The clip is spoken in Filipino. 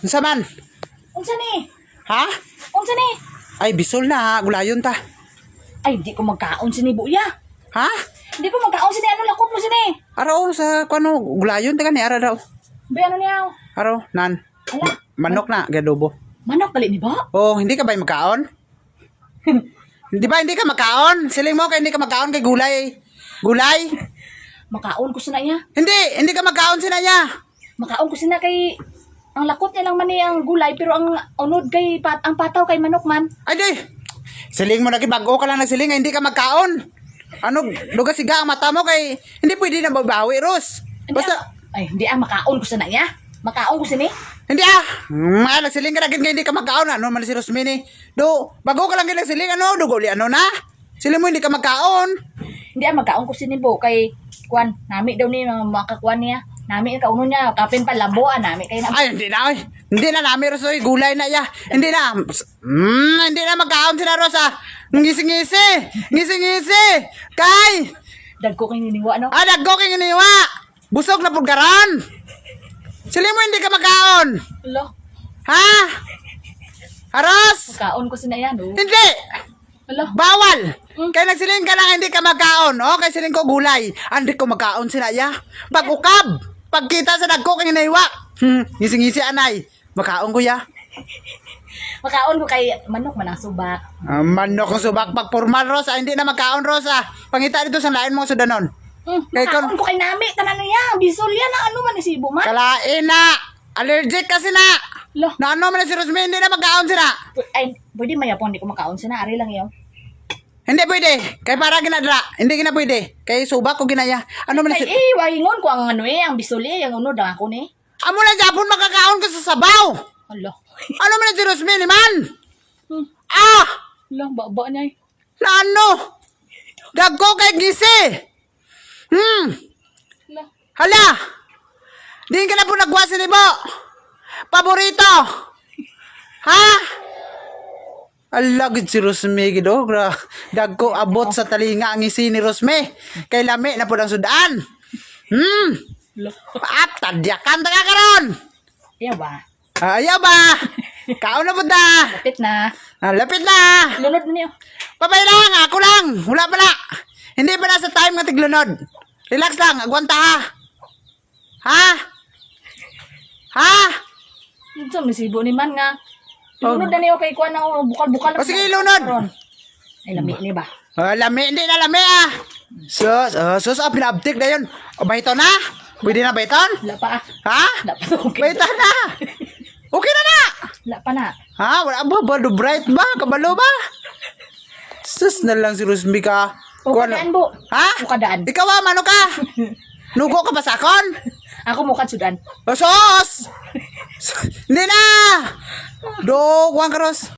Unsa man? Unsa ni? Ha? Unsa ni? Ay, bisol na, gulayon ta. Ay, di ko magkaon sini buya. Ha? Di ko magkaon sini ano lakot mo sini. Araw sa kuno, gulayon ta kani ara daw. Be ano niya? Araw, nan. Ala, Manok na, gadubo. manok gali ni ba? Oh, hindi ka ba magkaon? Di ba hindi ka magkaon? Siling mo kay hindi ka magkaon kay gulay. Gulay? Makaon ko sina niya. Hindi ka magkaon sina niya. Makaon ko sina kay ang lakot niya lang man ni ang gulay pero ang unod kay ang pataw kay manok man. Ay di. Siling mo na bago ka lang nagsiling hindi ka magkaon. Ano, duga siga ang mata mo kay hindi pwede na babawi, Ros. Basta Hindi makaon ko sina niya. Makaon ko sini. hindi nagsiling ka na kay hindi ka magkaon. Ano man si Rosmini? Do, bago ka lang kay nagsiling ano, dugoli ano na? Siling mo hindi ka magkaon. Hindi makaon ko sini bo kay kuan nami daw ni makakuan niya. Nami ka uno niya kapin pa laboan nami kay na. Ay, hindi na. Hindi na namin, Ros. Gulay na ya. Hindi na. Hindi na magkaon sila, Ros. Ngisi-ngisi. Ngisi-ngisi. Kay. Dagko kay niniwa no. Daggo kay iniwa. Busog na pulgaran. Sili mo hindi ka magkaon. Hello. Ha? Aros? Makaon ko sina yan no. Hindi. Hello. Bawal. Kaya nagsiling ka lang hindi ka magkaon. Kaya siling ko gulay. Hindi ko magkaon sila ya. Pag-ukab. Pagkita sa dagko kay iniwa. Ngisi-ngisi anay. Makaon ko ya. Makaon ko kay manok man ang subak. Manok kong subak pag formal, Rosa. Hindi na magkaon, Rosa. Pangita dito sa lain mo sudanon. Makaon ko kay nami tanan niya. Bisol yan ang ano man ni sibo man. Kalain na. Allergic kasi na. Lo. Na ano man na si Rosmi, hindi na magkaon sila. Ay, pwede mayapon di ko makaon sina ari lang yaw. Hindi pwede. Kay para ginadra. Hindi gina pwede. Kay subak ko ginaya. Ano man na si... waingon ko ang ano ang bisol ang unod ang ako ni. Amo na Japon makakaon ka sa sabaw. Hala. Ano man na si Rosmi, man? Hala, baba niya. Na ano? Dagko kay gisi. Hala. Hala. Di ka na po nagwasi ni Bo. Paborito. Ha? Alagid si Rosme gido. Dagko abot sa talinga ang isi ni Rosme. Kay lami na po ang sudan. At tadyakan taga karon. Ayaw ba? Ayaw ba? Kaon na po da. Lapit na. Lapit na. Lunod mo niyo. Papay lang. Ako lang. Wala pa na. Hindi pa na sa time nga tiglunod. Relax lang. Agwanta ha. Ha? Ha? Ito, may sibo ni man nga. Lunod na niyo kay kuan ang bukal-bukal. Sige, lunod. Ay, lami ni ba? Lami. Hindi na lami Sus, pinabtik na yun. Bayton na? Pwede na bayton? Wala pa Ha? Wala pa. Okay. Bayton na. Okay na na. Wala pa na. Ha? Wala ba? Bado bright ba? Kabalo ba? Sus na lang si Rosmi ka. Ukadaan bo. Ha? Ukadaan. Ikaw mano ka? Nugo ka ba sakon? Ako mukha sudan. Sos! Hindi na! Do, kuwang karos.